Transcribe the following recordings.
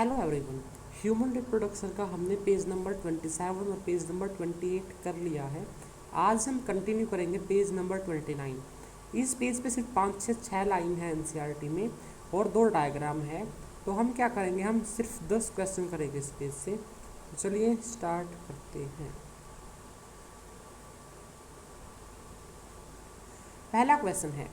Hello everyone. Human reproduction का हमने page number 27 और पेज नंबर 28 कर लिया है। आज हम कंटिन्यू करेंगे पेज नंबर 29। इस पेज पे सिर्फ 5 से 6 लाइन है एनसीईआरटी में और 2 डायग्राम है। तो हम क्या करेंगे, हम सिर्फ 10 क्वेश्चन करेंगे इस पेज से। तो चलिए स्टार्ट करते हैं। पहला क्वेश्चन है,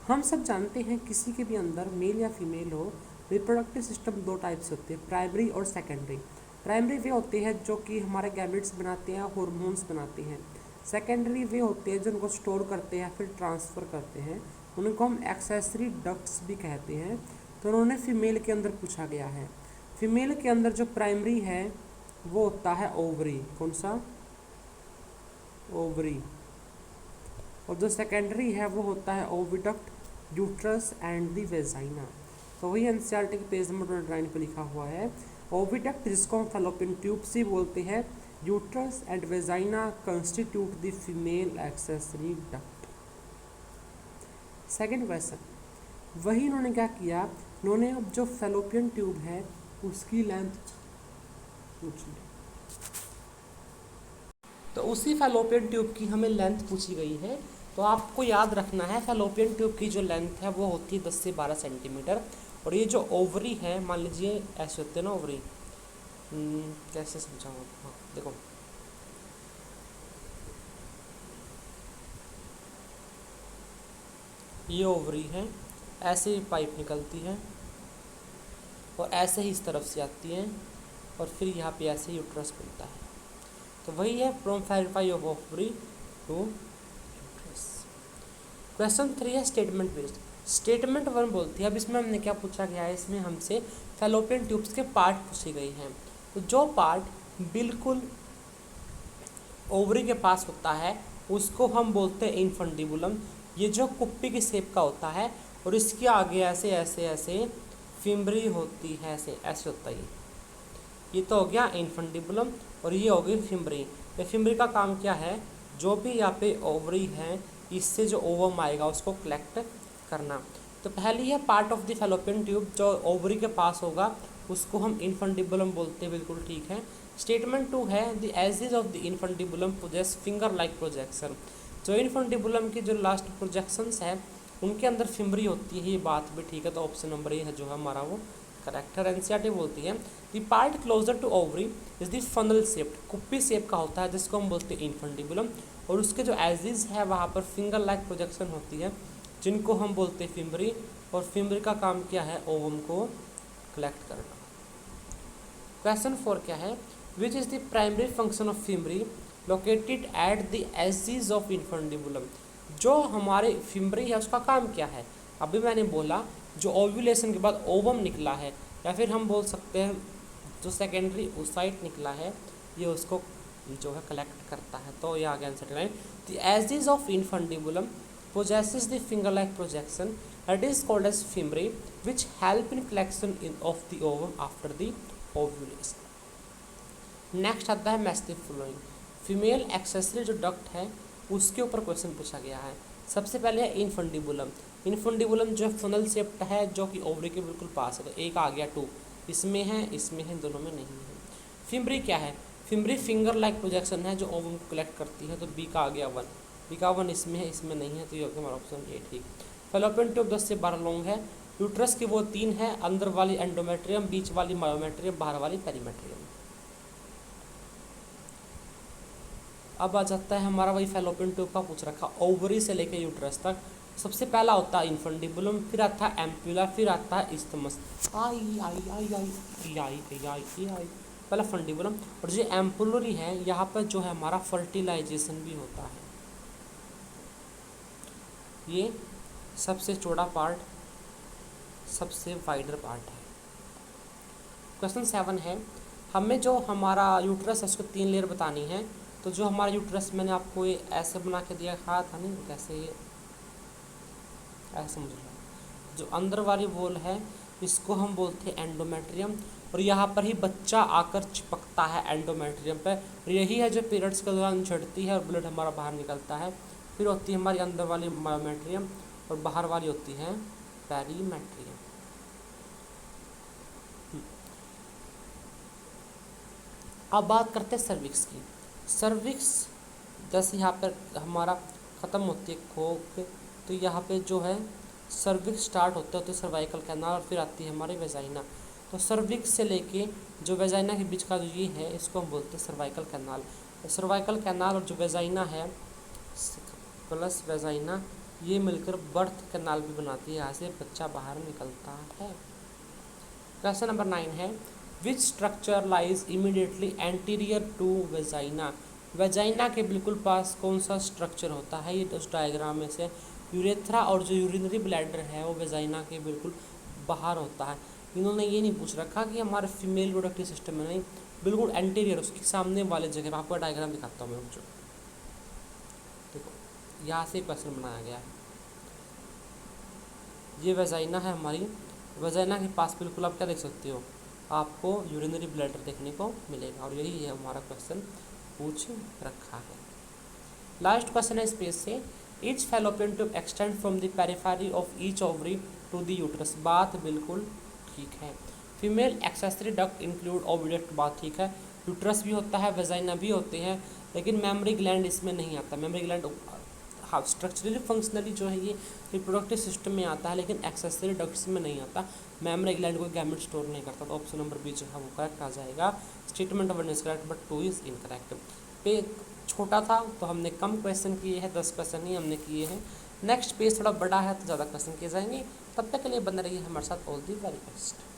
हम सब जानते हैं किसी के भी अंदर मेल या फीमेल हो, रिप्रोडक्टिव सिस्टम 2 टाइप से होते हैं, प्राइमरी और सेकेंडरी। प्राइमरी वे होते हैं जो कि हमारे गैमेट्स बनाते हैं, हार्मोन्स बनाते हैं। सेकेंडरी वे होते हैं जो उनको स्टोर करते हैं फिर ट्रांसफ़र करते हैं, उनको हम एक्सेसरी डक्ट्स भी कहते हैं। तो उन्होंने फीमेल के अंदर पूछा गया है। फीमेल के अंदर जो प्राइमरी है वो होता है ओवरी। कौन सा? ओवरी। और जो सेकेंडरी है वो होता है oviduct, uterus and the vagina. तो वही एनसीईआरटी के पेज नंबर 29 पर लिखा हुआ है। ओविडक्ट जिसको हम फैलोपियन ट्यूब्स ही बोलते हैं, uterus and vagina constitute the female accessory duct. Second question, वही इन्होंने क्या किया, इन्होंने अब जो फैलोपियन ट्यूब है उसकी लेंथ पूछ ली। तो उसी फैलोपियन ट्यूब की हमें लेंथ पूछी गई है। तो आपको याद रखना है फैलोपियन ट्यूब की जो लेंथ है वो होती है 10 से 12 सेंटीमीटर। और ये जो ओवरी है, मान लीजिए ऐसे होते हैं ना ओवरी, कैसे समझाऊँ? हाँ देखो, ये ओवरी है, ऐसे ही पाइप निकलती है और ऐसे ही इस तरफ से आती है और फिर यहाँ पे ऐसे यूट्रस बनता है। तो वही है from periphery of ovary to uterus. Question 3 है स्टेटमेंट बेस्ड। स्टेटमेंट 1 बोलती है, अब इसमें हमने क्या पूछा गया है, इसमें हमसे फैलोपियन ट्यूब्स के पार्ट पूछे गए हैं। तो जो पार्ट बिल्कुल ओवरी के पास होता है उसको हम बोलते हैं इनफंडिबुलम। ये जो कुप्पी की शेप का होता है और इसके आगे ऐसे ऐसे ऐसे फिम्बरी होती है, ऐसे ऐसे होता है। ये तो हो गया इनफंडिबुलम और ये हो गई फिम्बरी। ये फिम्बरी का काम क्या है, जो भी यहाँ पे ओवरी है इससे जो ओवम आएगा उसको कलेक्ट करना। तो पहली है part of the fallopian tube, जो ओवरी के पास होगा उसको हम इनफंडिबुलम बोलते हैं, बिल्कुल ठीक है। स्टेटमेंट 2 है the edges of the infundibulum possess finger like projection. जो इनफंडिबुलम की जो लास्ट प्रोजेक्शंस है उनके अंदर फिम्बरी होती है, ये बात भी ठीक है। तो ऑप्शन नंबर ए है जो है हमारा वो करेक्ट है। एनसीईआरटी बोलती है the part closer to ovary is the funnel shaped, कुप्पी शेप का होता है जिसको हम बोलते हैं इनफंडिबुलम। और उसके जो एजिज है वहाँ पर फिंगर लाइक प्रोजेक्शन होती है जिनको हम बोलते हैं फिम्बरी। और फिम्बरी का काम क्या है, ओवम को कलेक्ट करना। क्वेश्चन 4 क्या है, which is the primary function of fimbriae located at the edges of infundibulum. जो हमारे फिम्बरी है उसका काम क्या है, अभी मैंने बोला जो ओव्यूलेशन के बाद ओवम निकला है, या फिर हम बोल सकते हैं जो सेकेंडरी ओसाइट निकला है ये उसको जो है कलेक्ट करता है। तो ये आ गया answer line. The edges of infundibulum possesses the finger-like projection that is called as fimbri, which help in collection of the ovum after the ovulation. Next आता है मैस्टिफ फ्लोइंग। फीमेल एक्सेसरी जो duct है उसके ऊपर question पूछा गया है। सबसे पहले है इनफंडिबुलम। इनफंडिबुलम जो है फनल शेप्ड है जो कि ओवरी के बिल्कुल पास है। तो एक आ गया 2, इसमें है इसमें है, दोनों में नहीं है। फिम्बरी क्या है, फिम्बरी फिंगर लाइक प्रोजेक्शन है जो ओवम को कलेक्ट करती है। तो बी का आ गया 1, बी का 1 इसमें है इसमें नहीं है, तो ये हमारा ऑप्शन ए ठीक। फैलोपियन ट्यूब 10 से 12 लॉन्ग है। यूट्रस की वो 3 है, अंदर वाली एंडोमेट्रियम, बीच वाली मायोमेट्रियम, बाहर वाली पेरीमेट्रियम। अब आ जाता है हमारा वही फैलोपियन ट्यूब का पूछ रखा, ओवरी से लेकर यूट्रस तक। सबसे पहला होता है इनफंडिबुलम, फिर आता है एम्प्यूला, फिर आता है इस्थमस। आई आई आई आई आई आई आई आई पहला फंडिबुलम। और जो एम्पुलरी है यहाँ पर जो है हमारा फर्टिलाइजेशन भी होता है। ये सबसे चौड़ा पार्ट, सबसे वाइडर पार्ट है। क्वेश्चन 7 है, हमें जो हमारा यूट्रस है उसको 3 लेयर बतानी है। तो जो हमारा यूट्रस मैंने आपको ये ऐसे बना के दिया था नहीं, कैसे ये ऐसे समझ लो। जो अंदर वाली वॉल है इसको हम बोलते हैं एंडोमेट्रियम, और यहाँ पर ही बच्चा आकर चिपकता है एंडोमेट्रियम पर। और यही है जो पीरियड्स के दौरान झड़ती है और ब्लड हमारा बाहर निकलता है। फिर होती है हमारी अंदर वाली मायोमेट्रियम और बाहर वाली होती है पेरीमेट्रियम। अब बात करते हैं सर्विक्स की। सर्विक्स जैसे यहाँ पर हमारा ख़त्म होती है खोक, तो यहाँ पे जो है सर्विक्स स्टार्ट होता है तो सर्वाइकल कैनाल, और फिर आती है हमारी वेजाइना। तो सर्विक्स से लेके जो वेजाइना के बीच का जो ये है इसको हम बोलते हैं सर्वाइकल कैनाल। तो सर्वाइकल कैनाल और जो वेजाइना है प्लस वेजाइना, ये मिलकर बर्थ कैनाल भी बनाती है, यहाँ से बच्चा बाहर निकलता है। क्वेश्चन नंबर 9 है, which structure lies immediately anterior to vagina. Vagina के बिल्कुल पास कौन सा स्ट्रक्चर होता है, ये उस डायग्राम में से यूरेथ्रा और जो यूरिनरी ब्लैडर है वो वेजाइना के बिल्कुल बाहर होता है। इन्होंने ये नहीं पूछ रखा कि हमारे फीमेल रिप्रोडक्टिव सिस्टम में, नहीं, बिल्कुल एंटीरियर उसके सामने वाले जगह। आपको डायग्राम दिखाता हूँ मैं, जो देखो यहाँ से क्वेश्चन बनाया गया है। ये वेजाइना है हमारी, वेजाइना के पास बिल्कुल आप क्या देख सकते हो, आपको यूरिनरी ब्लैडर देखने को मिलेगा, और यही है हमारा क्वेश्चन पूछ रखा है। लास्ट क्वेश्चन है स्पेस से, each fallopian tube extend from the periphery of each ovary to the uterus. बात बिल्कुल ठीक है। Female accessory duct include oviduct, बात ठीक है। यूट्रस भी होता है, वेजाइना भी होते हैं, लेकिन मेमरी ग्लैंड इसमें नहीं आता। मेमरी ग्लैंड हाँ स्ट्रक्चरली फंक्शनली जो है ये रिप्रोडक्टिव सिस्टम में आता है, लेकिन एक्सेसरी डक्ट्स में नहीं आता। मेमरी ग्लैंड कोई गैमेट स्टोर नहीं करता। तो ऑप्शन नंबर बी जो है वो करेक्ट आ जाएगा। Statement 1 is correct but 2 is incorrect. पे छोटा था तो हमने कम क्वेश्चन किए हैं, 10 क्वेश्चन ही हमने किए हैं। नेक्स्ट पेज थोड़ा बड़ा है तो ज़्यादा क्वेश्चन किए जाएंगे। तब तक के लिए बने रहिए हमारे साथ। All the very best.